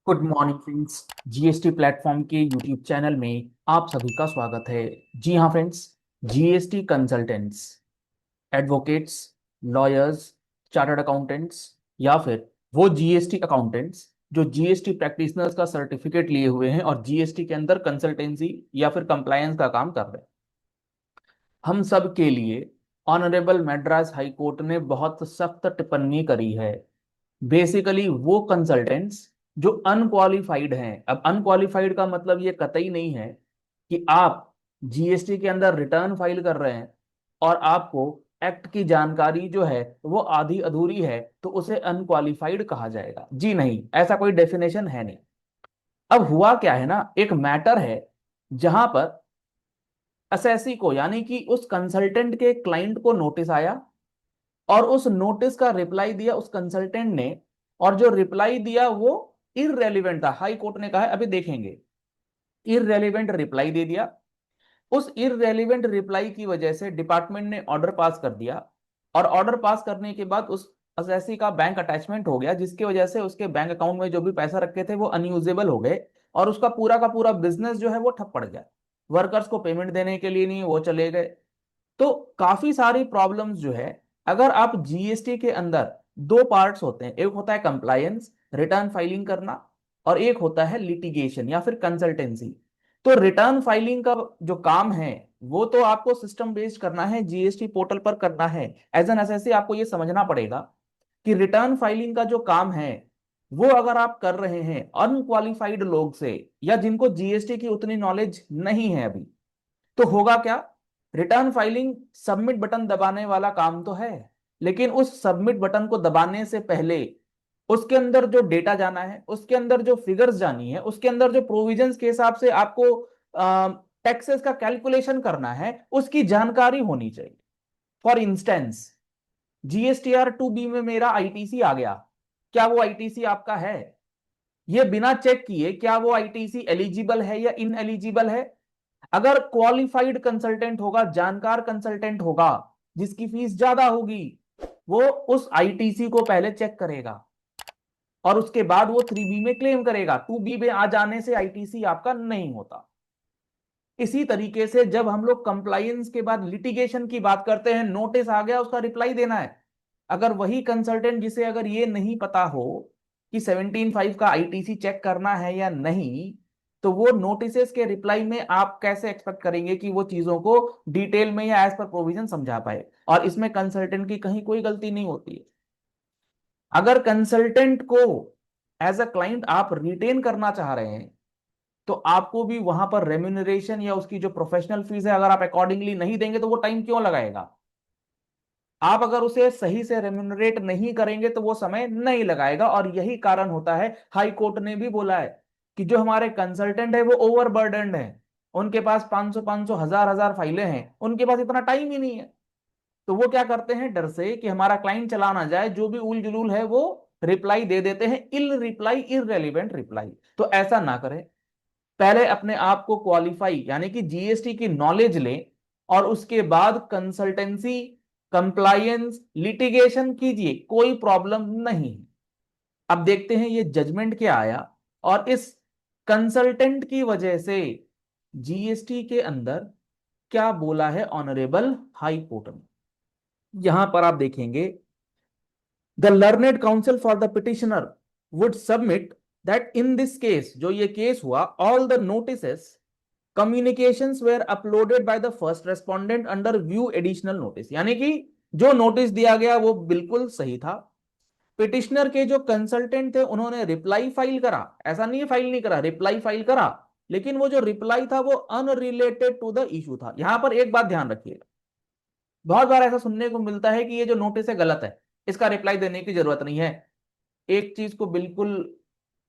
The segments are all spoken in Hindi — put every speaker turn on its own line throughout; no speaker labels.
Good morning friends. GST platform के यूट्यूब चैनल में आप सभी का स्वागत है। जी हाँ friends, GST consultants, advocates, lawyers, chartered accountants या फिर वो जीएसटी अकाउंटेंट्स जो जीएसटी प्रैक्टिशनर्स का सर्टिफिकेट लिए हुए हैं और जीएसटी के अंदर कंसल्टेंसी या फिर कंप्लायंस का काम कर रहे हैं, हम सब के लिए ऑनरेबल मद्रास हाई कोर्ट ने बहुत सख्त टिप्पणी करी है। बेसिकली वो कंसल्टेंट्स जो अनक्वालिफाइड हैं। अब अनक्वालिफाइड का मतलब ये कतई नहीं है कि आप जीएसटी के अंदर रिटर्न फाइल कर रहे हैं और आपको एक्ट की जानकारी जो है वो आधी अधूरी है तो उसे अनक्वालिफाइड कहा जाएगा। जी नहीं, ऐसा कोई डेफिनेशन है नहीं। अब हुआ क्या है ना, एक मैटर है जहां पर असेसी को यानी कि उस कंसल्टेंट के क्लाइंट को नोटिस आया और उस नोटिस का रिप्लाई दिया उस कंसल्टेंट ने, और जो रिप्लाई दिया वो इररेलीवेंट था। हाई कोर्ट ने कहा है, अभी देखेंगे, इररेलीवेंट रिप्लाई दे दिया। उस इररेलीवेंट रिप्लाई की वजह से डिपार्टमेंट ने ऑर्डर पास कर दिया और ऑर्डर पास करने के बाद उस असेसी का बैंक अटैचमेंट हो गया, जिसकी वजह से उसके बैंक अकाउंट में जो भी पैसा रखे थे वो अनयूजेबल हो गए और उसका पूरा का पूरा बिजनेस जो है वो ठप पड़ गया। वर्कर्स को पेमेंट देने के लिए नहीं वो चले गए। तो काफी सारी प्रॉब्लम्स जो है, अगर आप जीएसटी के अंदर दो पार्ट्स होते हैं, एक होता है कंप्लायंस, रिटर्न फाइलिंग करना, और एक होता है लिटिगेशन या फिर कंसल्टेंसी। तो रिटर्न फाइलिंग का जो काम है वो तो आपको सिस्टम बेस्ड करना है, जीएसटी पोर्टल पर करना है। एज एन एसएससी आपको ये समझना पड़ेगा कि रिटर्न फाइलिंग का जो काम है वो अगर आप कर रहे हैं अनक्वालिफाइड लोग से या जिनको जीएसटी की उतनी नॉलेज नहीं है अभी, तो होगा क्या। रिटर्न फाइलिंग सबमिट बटन दबाने वाला काम तो है, लेकिन उस सबमिट बटन को दबाने से पहले उसके अंदर जो डेटा जाना है, उसके अंदर जो फिगर्स जानी है, उसके अंदर जो प्रोविजंस के हिसाब से आपको टैक्सेस का कैलकुलेशन करना है, उसकी जानकारी होनी चाहिए। फॉर इंस्टेंस, जीएसटीआर 2B में मेरा आईटीसी आ गया, क्या वो आईटीसी आपका है? ये बिना चेक किए क्या वो आईटीसी एलिजिबल है या इन एलिजिबल है? अगर क्वालिफाइड कंसल्टेंट होगा, जानकार कंसल्टेंट होगा, जिसकी फीस ज्यादा होगी, वो उस आईटीसी को पहले चेक करेगा और उसके बाद वो 3B में क्लेम करेगा। 2B में आ जाने से आईटीसी आपका नहीं होता। इसी तरीके से जब हम लोग कंप्लायंस के बाद लिटिगेशन की बात करते हैं, नोटिस आ गया, उसका रिप्लाई देना है। अगर वही कंसल्टेंट जिसे अगर ये नहीं पता हो कि 17(5) का आईटीसी चेक करना है या नहीं, तो वो नोटिसेस के रिप्लाई में आप कैसे एक्सपेक्ट करेंगे कि वो चीजों को डिटेल में या एज पर प्रोविजन समझा पाए? और इसमें कंसल्टेंट की कहीं कोई गलती नहीं होती है। अगर कंसल्टेंट को एज अ क्लाइंट आप रिटेन करना चाह रहे हैं तो आपको भी वहां पर रेम्यूनरेशन या उसकी जो प्रोफेशनल फीस है, अगर आप अकॉर्डिंगली नहीं देंगे तो वो टाइम क्यों लगाएगा? आप अगर उसे सही से रेम्यूनरेट नहीं करेंगे तो वो समय नहीं लगाएगा। और यही कारण होता है, हाई कोर्ट ने भी बोला है कि जो हमारे कंसल्टेंट है वो ओवरबर्डनड है, उनके पास 500 500 हजार हजार फाइलें हैं, उनके पास इतना टाइम ही नहीं है। तो वो क्या करते हैं, डर से कि हमारा क्लाइंट चला ना जाए, जो भी उल जुलूल है वो रिप्लाई दे देते हैं, इल रिप्लाई, इररेलीवेंट रिप्लाई। तो ऐसा ना करें। पहले अपने आप को क्वालिफाई यानी कि जीएसटी की नॉलेज लें और उसके बाद कंसल्टेंसी, कंप्लायंस, लिटिगेशन कीजिए, कोई प्रॉब्लम नहीं। अब देखते हैं ये जजमेंट क्या आया और इस कंसल्टेंट की वजह से जीएसटी के अंदर क्या बोला है ऑनरेबल हाई कोर्ट ने। यहां पर आप देखेंगे, the learned council for the petitioner would submit that in this case, जो ये केस हुआ, all the notices communications were uploaded by the first respondent under view additional notice। यानी कि जो नोटिस दिया गया वो बिल्कुल सही था। पिटिशनर के जो कंसल्टेंट थे उन्होंने रिप्लाई फाइल करा, ऐसा नहीं फाइल नहीं करा, रिप्लाई फाइल करा, लेकिन वो जो रिप्लाई था वो अनरिलेटेड टू द इशू था। यहां पर एक बात ध्यान रखिएगा, बहुत बार ऐसा सुनने को मिलता है कि ये जो नोटिस है गलत है, इसका रिप्लाई देने की जरूरत नहीं है। एक चीज को बिल्कुल,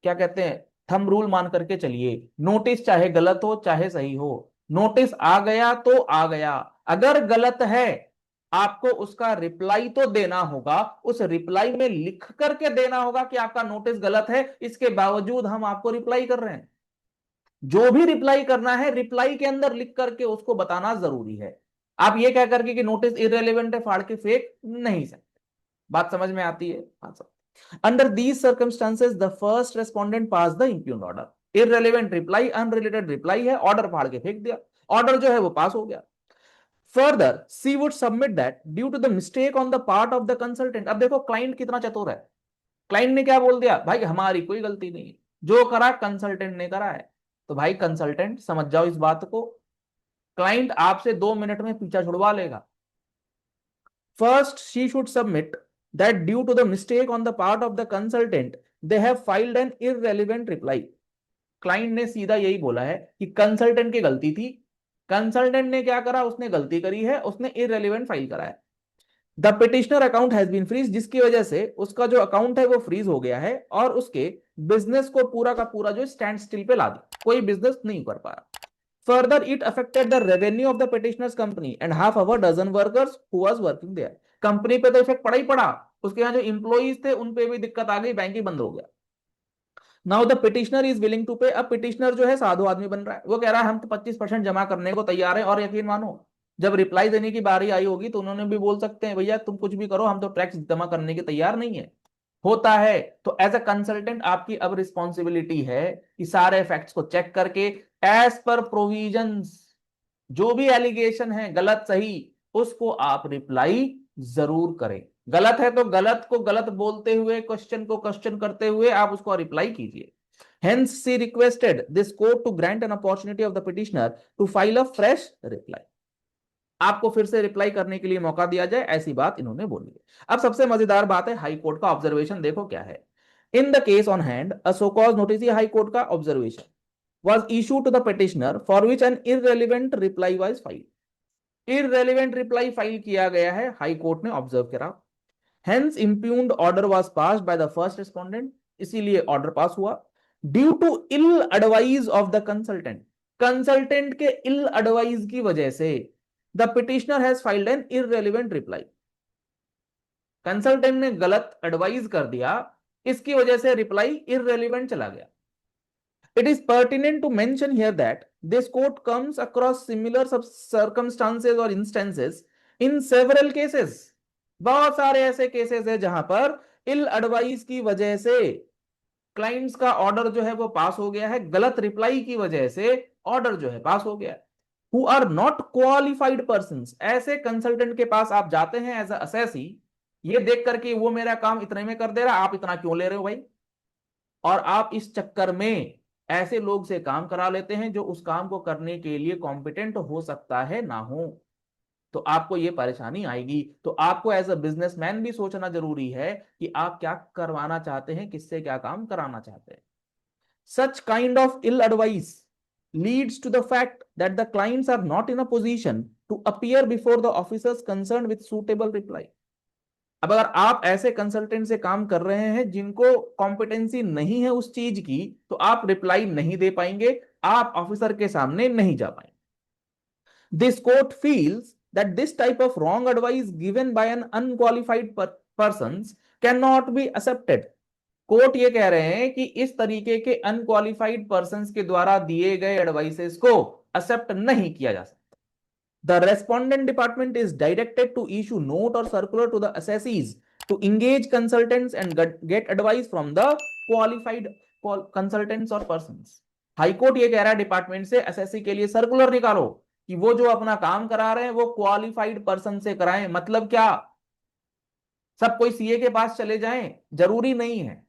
क्या कहते हैं, थंब रूल मान करके चलिए, नोटिस चाहे गलत हो चाहे सही हो, नोटिस आ गया तो आ गया। अगर गलत है, आपको उसका रिप्लाई तो देना होगा, उस रिप्लाई में लिख करके देना होगा कि आपका नोटिस गलत है, इसके बावजूद हम आपको रिप्लाई कर रहे हैं। जो भी रिप्लाई करना है, रिप्लाई के अंदर लिख करके उसको बताना जरूरी है। आप ये कह करके कि नोटिस इररेलेवेंट है फाड़ के फेंक नहीं सकते। बात समझ में आती है? हाँ sir. Under these circumstances the first respondent pass the impugn order. Irrelevant reply, unrelated reply है, ऑर्डर फाड़ के फेंक दिया, ऑर्डर जो है वो पास हो गया। Further she would submit that due to the mistake on the part of the consultant. अब देखो क्लाइंट कितना चतुर है, क्लाइंट ने क्या बोल दिया, भाई हमारी कोई गलती नहीं है, जो करा कंसल्टेंट ने करा है। तो भाई कंसल्टेंट समझ जाओ इस बात को, क्लाइंट आपसे 2 मिनट में पीछा छुड़वा लेगा। First she should submit that due to the mistake on the part of the consultant they have filed an irrelevant reply। Client ने सीधा यही बोला है कि कंसल्टेंट की गलती थी, कंसल्टेंट ने क्या करा, उसने गलती करी है, उसने इररेलेवेंट फाइल करा है। The petitioner account has been freeze, जिसकी वजह से उसका जो अकाउंट है वो फ्रीज हो गया है और उसके बिजनेस को पूरा का पूरा जो स्टैंड स्टिल पे ला दिया, कोई बिजनेस नहीं कर पाया। Further, it affected the revenue of the petitioner's company and half a dozen workers who was working there। Company पे तो इफेक्ट पड़ा ही पड़ा, उसके यहाँ जो इंप्लॉइज थे उन पे भी दिक्कत आ गई, बैंक ही बंद हो गया। Now the petitioner is willing to pay. अब पिटिशनर जो है साधु आदमी बन रहा है, वो कह रहा है हम तो 25% जमा करने को तैयार है। और यकीन मानो जब रिप्लाई देने की बारी आई होगी तो उन्होंने भी बोल सकते हैं भैया तुम कुछ भी करो, हम तो टैक्स जमा करने के तैयार नहीं है। होता है। तो एज अ कंसल्टेंट आपकी अब रिस्पॉन्सिबिलिटी है कि सारे फैक्ट्स को चेक करके एज पर प्रोविजंस जो भी एलिगेशन है गलत सही उसको आप रिप्लाई जरूर करें। गलत है तो गलत को गलत बोलते हुए, क्वेश्चन को क्वेश्चन करते हुए आप उसको रिप्लाई कीजिए। Hence, she requested this court to grant an opportunity of the petitioner to file a fresh reply। आपको फिर से रिप्लाई करने के लिए मौका दिया जाए, ऐसी बात इन्होंने बोली है। अब सबसे मजेदार बात है हाई कोर्ट का ऑब्जर्वेशन, देखो क्या है। In the case on hand a show cause notice, ये हाई कोर्ट का observation was issued to the petitioner for which an irrelevant reply was filed। irrelevant reply file किया गया है, हाई कोर्ट ने ऑब्जर्व करा। hence impugned order was passed by the first respondent, इसीलिए ऑर्डर पास हुआ। Due to ill advice of the consultant, consultant के इल एडवाइस की वजह से the petitioner has filed an irrelevant reply. Consultant ने गलत एडवाइस कर दिया, इसकी वजह से रिप्लाई इररेलेवेंट चला गया। It is pertinent to mention here that this court comes across similar circumstances or instances in several cases। बहुत सारे ऐसे केसेस है जहां पर इल एडवाइस की वजह से क्लाइंट्स का ऑर्डर जो है वो पास हो गया है, गलत रिप्लाई की वजह से ऑर्डर जो है पास हो गया। Who are not qualified person, ऐसे कंसल्टेंट के पास आप जाते हैं एज असेसी, ये देख करके वो मेरा काम इतने में कर दे रहा, आप इतना क्यों ले रहे हो भाई। और आप इस चक्कर में ऐसे लोग से काम करा लेते हैं जो उस काम को करने के लिए कॉम्पिटेंट हो सकता है ना हो, तो आपको ये परेशानी आएगी। तो आपको एज अ बिजनेसमैन भी सोचना जरूरी है कि आप क्या करवाना चाहते हैं, किससे क्या काम कराना चाहते हैं। Such kind of ill advice leads to the fact that the clients are not in a position to appear before the officers concerned with suitable reply। अब अगर आप ऐसे कंसल्टेंट से काम कर रहे हैं जिनको कॉम्पिटेंसी नहीं है उस चीज की, तो आप रिप्लाई नहीं दे पाएंगे, आप ऑफिसर के सामने नहीं जा पाएंगे। This court feels that this type of wrong advice given by an unqualified persons cannot be accepted। Court ये कह रहे हैं कि इस तरीके के अनक्वालिफाइड पर्संस के द्वारा दिए गए एडवाइसेस को एक्सेप्ट नहीं किया जा सकता। The respondent department is directed to issue note or circular to the assessees to engage consultants and get advice from the qualified consultants or persons। High court ये कह रहा है डिपार्टमेंट से एसएससी के लिए सर्कुलर निकालो कि वो जो अपना काम करा रहे हैं वो क्वालिफाइड पर्सन से कराएं। मतलब क्या, सब कोई सीए के पास चले जाएं जरूरी नहीं है,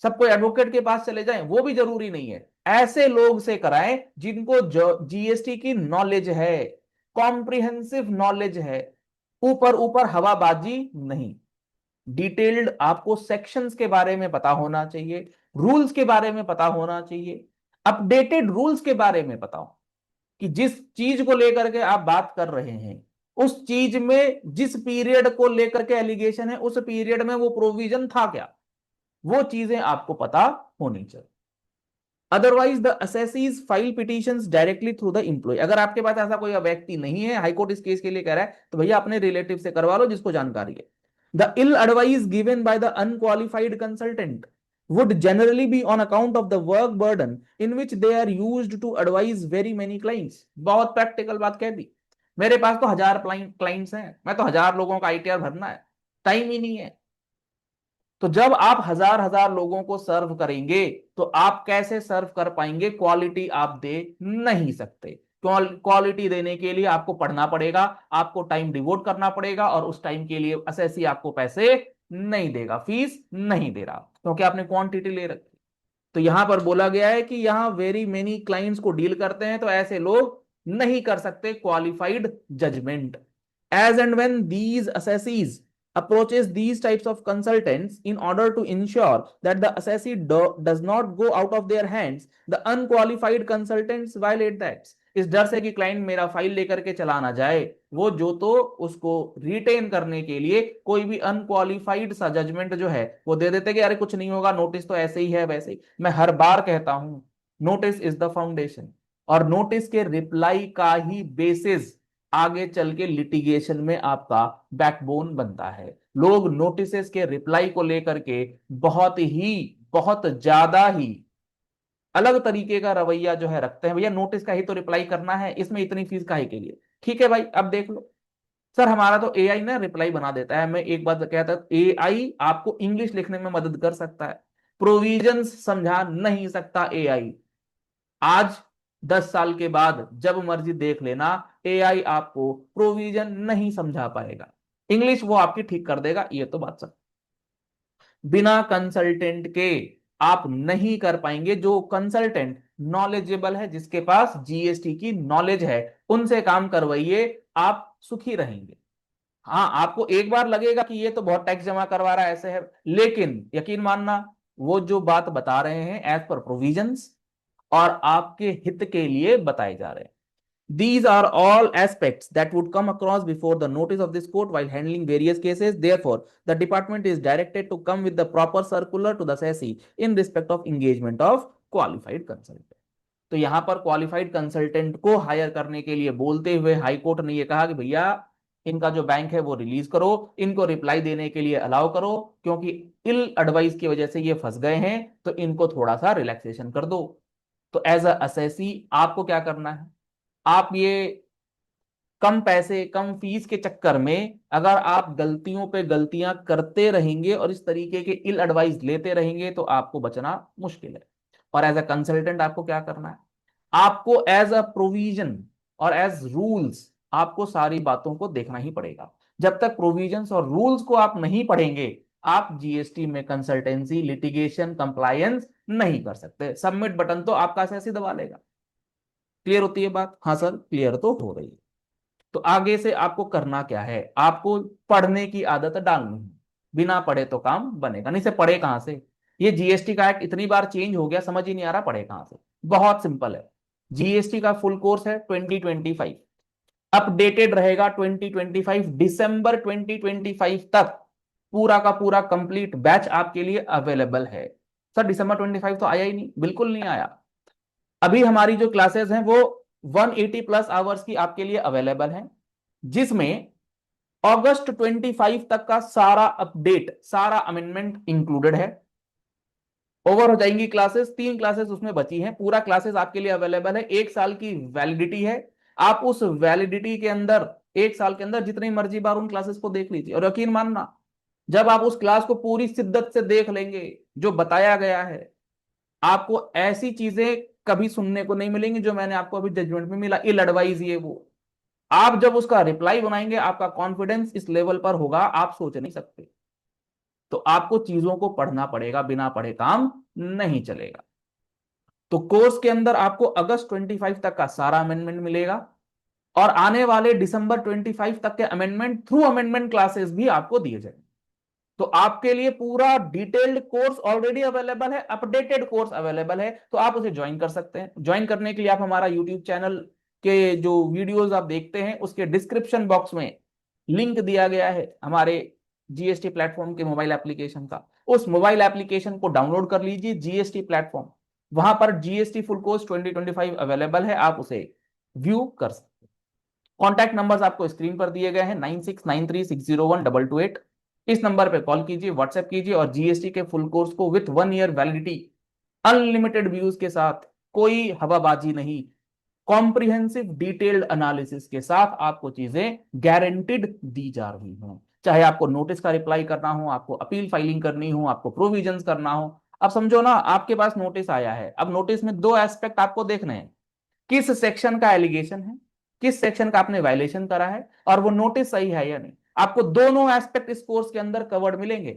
सब कोई एडवोकेट के पास चले जाएं वो भी जरूरी नहीं है, ऐसे लोग से कराएं जिनको जीएसटी की नॉलेज है, कॉम्प्रिहेंसिव नॉलेज है, ऊपर ऊपर हवाबाजी नहीं। डिटेल्ड आपको सेक्शंस के बारे में पता होना चाहिए, रूल्स के बारे में पता होना चाहिए, अपडेटेड रूल्स के बारे में पता हो कि जिस चीज को लेकर के आप बात कर रहे हैं उस चीज में जिस पीरियड को लेकर के एलिगेशन है उस पीरियड में वो प्रोविजन था क्या, वो चीजें आपको पता होनी चाहिए। Otherwise the assessees file petitions directly through the employ. अगर आपके पास ऐसा कोई व्यक्ति नहीं है, हाईकोर्ट इस केस के लिए कह रहा है, तो भैया अपने रिलेटिव से करवा लो जिसको जानकारी है। The ill advice given by the unqualified consultant would generally be on account of the work burden in which they are used to advise very many clients। बहुत प्रैक्टिकल बात कह दी, मेरे पास तो 1000 क्लाइंट्स हैं, मैं तो 1000 लोगों का आईटीआर भरना है, टाइम ही नहीं है। तो जब आप हजार हजार लोगों को सर्व करेंगे तो आप कैसे सर्व कर पाएंगे? क्वालिटी आप दे नहीं सकते। क्वालिटी देने के लिए आपको पढ़ना पड़ेगा, आपको टाइम डिवोट करना पड़ेगा, और उस टाइम के लिए एसएससी आपको पैसे नहीं देगा, फीस नहीं दे रहा, क्योंकि आपने क्वांटिटी ले रखी। तो यहां पर बोला गया है कि यहां वेरी मेनी क्लाइंट्स को डील करते हैं, तो ऐसे लोग नहीं कर सकते qualified judgement. As and when these assessees approaches these types of consultants in order to ensure that the assessee does not go out of their hands, the unqualified consultants violate that। इस डर से कि क्लाइंट मेरा फाइल लेकर के चला ना जाए, वो जो तो उसको रिटेन करने के लिए कोई भी अनक्वालिफाइड सा जजमेंट जो है वो दे देते कि अरे कुछ नहीं होगा, नोटिस तो ऐसे ही है वैसे ही। मैं हर बार कहता हूं, नोटिस इज द फाउंडेशन, और नोटिस के रिप्लाई का ही बेसिस आगे चल के लिटिगेशन में आपका बैकबोन बनता है। लोग नोटिस के रिप्लाई को लेकर के बहुत ज्यादा ही अलग तरीके का रवैया जो है रखते हैं। भैया नोटिस का ही तो रिप्लाई करना है, इसमें इतनी फीस काहे के लिए? ठीक है भाई, अब देख लो सर, हमारा तो एआई ना रिप्लाई बना देता है। मैं एक बात कहता हूं, एआई आपको इंग्लिश लिखने में मदद कर सकता है, प्रोविजंस समझा नहीं सकता एआई। आज 10 साल के बाद जब मर्जी देख लेना, एआई आपको प्रोविजन नहीं समझा पाएगा। इंग्लिश वो आपकी ठीक कर देगा, ये तो बात सब। बिना कंसल्टेंट के आप नहीं कर पाएंगे। जो कंसल्टेंट नॉलेजेबल है, जिसके पास जीएसटी की नॉलेज है, उनसे काम करवाइए, आप सुखी रहेंगे। हाँ, आपको एक बार लगेगा कि ये तो बहुत टैक्स जमा करवा रहा है, ऐसे है, लेकिन यकीन मानना, वो जो बात बता रहे हैं एज पर प्रोविजंस और आपके हित के लिए बताए जा रहे हैं। These are all aspects that would come across before the notice of this court while handling various cases. Therefore, the department is directed to come with the proper circular to the SECI in respect of engagement of qualified consultant। तो यहां पर क्वालिफाइड कंसल्टेंट को हायर करने के लिए बोलते हुए हाई कोर्ट ने यह कहा कि भैया इनका जो बैंक है वो रिलीज करो, इनको रिप्लाई देने के लिए अलाउ करो, क्योंकि इल एडवाइस की वजह से ये फंस गए हैं, तो इनको थोड़ा सा रिलैक्सेशन कर दो। तो एज अ असेसी आपको क्या करना है? आप ये कम पैसे कम फीस के चक्कर में अगर आप गलतियों पे गलतियां करते रहेंगे और इस तरीके के इल एडवाइस लेते रहेंगे तो आपको बचना मुश्किल है। और एज अ कंसल्टेंट आपको क्या करना है? आपको एज अ प्रोविजन और एज रूल्स आपको सारी बातों को देखना ही पड़ेगा। जब तक प्रोविजंस और रूल्स को आप नहीं पढ़ेंगे, आप जीएसटी में कंसल्टेंसी लिटिगेशन कंप्लायंस नहीं कर सकते। सबमिट बटन तो आपका ऐसे दबा लेगा। क्लियर होती है बात? हाँ सर, क्लियर तो हो रही है। तो आगे से आपको करना क्या है? आपको पढ़ने की आदत डालनी है। बिना पढ़े तो काम बनेगा नहीं। से पढ़े कहां से? ये जीएसटी का एक्ट इतनी बार चेंज हो गया, समझ ही नहीं आ रहा पढ़े कहां से। बहुत सिंपल है। जीएसटी का फुल कोर्स है 2025, अपडेटेड रहेगा 2025, दिसंबर 2025 तक पूरा का पूरा कंप्लीट बैच आपके लिए अवेलेबल है। सर दिसंबर 25 तो आया ही नहीं, बिल्कुल नहीं आया। अभी हमारी जो क्लासेस हैं वो 180 प्लस आवर्स की आपके लिए अवेलेबल हैं, जिसमें अगस्त 25 तक का सारा अपडेट सारा अमेंडमेंट इंक्लूडेड है। ओवर हो जाएंगी क्लासेस, 3 क्लासेस उसमें बची हैं, पूरा क्लासेस आपके लिए अवेलेबल है। 1 साल की वैलिडिटी है। आप उस वैलिडिटी के अंदर 1 साल के अंदर जितनी मर्जी बार उन क्लासेस को देख लीजिए, और यकीन मानना जब आप उस क्लास को पूरी शिद्दत से देख लेंगे, जो बताया गया है, आपको ऐसी चीजें कभी सुनने को नहीं मिलेंगी जो मैंने आपको अभी जजमेंट में मिला, इल एडवाइज ये वो। आप जब उसका रिप्लाई बनाएंगे, आपका कॉन्फिडेंस इस लेवल पर होगा आप सोच नहीं सकते। तो आपको चीजों को पढ़ना पड़ेगा, बिना पढ़े काम नहीं चलेगा। तो कोर्स के अंदर आपको अगस्त 25 तक का सारा अमेंडमेंट मिलेगा, और आने वाले दिसंबर 25 तक के अमेंडमेंट थ्रू अमेंडमेंट क्लासेस भी आपको दिए जाएंगे। तो आपके लिए पूरा डिटेल्ड कोर्स ऑलरेडी अवेलेबल है, अपडेटेड कोर्स अवेलेबल है, तो आप उसे ज्वाइन कर सकते हैं। ज्वाइन करने के लिए आप हमारा यूट्यूब चैनल के जो वीडियोस आप देखते हैं उसके डिस्क्रिप्शन बॉक्स में लिंक दिया गया है हमारे जीएसटी प्लेटफॉर्म के मोबाइल एप्लीकेशन का। उस मोबाइल एप्लीकेशन को डाउनलोड कर लीजिए, जीएसटी प्लेटफॉर्म, वहां पर जीएसटी फुल कोर्स 2025 अवेलेबल है, आप उसे व्यू कर सकते हैं। कॉन्टैक्ट नंबर्स आपको स्क्रीन पर दिए गए हैं, 9693601228। इस नंबर पे कॉल कीजिए, व्हाट्सएप कीजिए, और जीएसटी के फुल कोर्स को with 1 year validity, unlimited views के साथ, कोई हवाबाजी नहीं, कॉम्प्रिहेंसिव डिटेल्ड एनालिसिस के साथ आपको चीजें गारंटीड दी जा रही हैं। चाहे आपको नोटिस का रिप्लाई करना हो, आपको अपील फाइलिंग करनी हो, आपको प्रोविजंस करना हो। अब समझो ना, आपके पास नोटिस आया है। अब नोटिस में दो एस्पेक्ट आपको देखने हैं, किस सेक्शन का एलिगेशन है, किस सेक्शन का आपने वायलेशन करा है, और वो नोटिस सही है या नहीं। आपको दोनों एस्पेक्ट इस कोर्स के अंदर कवर्ड मिलेंगे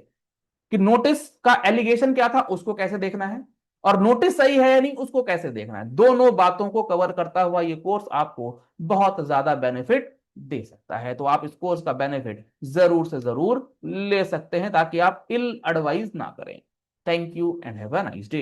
कि नोटिस का एलिगेशन क्या था उसको कैसे देखना है, और नोटिस सही है या नहीं उसको कैसे देखना है। दोनों बातों को कवर करता हुआ ये कोर्स आपको बहुत ज्यादा बेनिफिट दे सकता है। तो आप इस कोर्स का बेनिफिट जरूर से जरूर ले सकते हैं, ताकि आप इल एडवाइज ना करें। Thank you and have a nice day.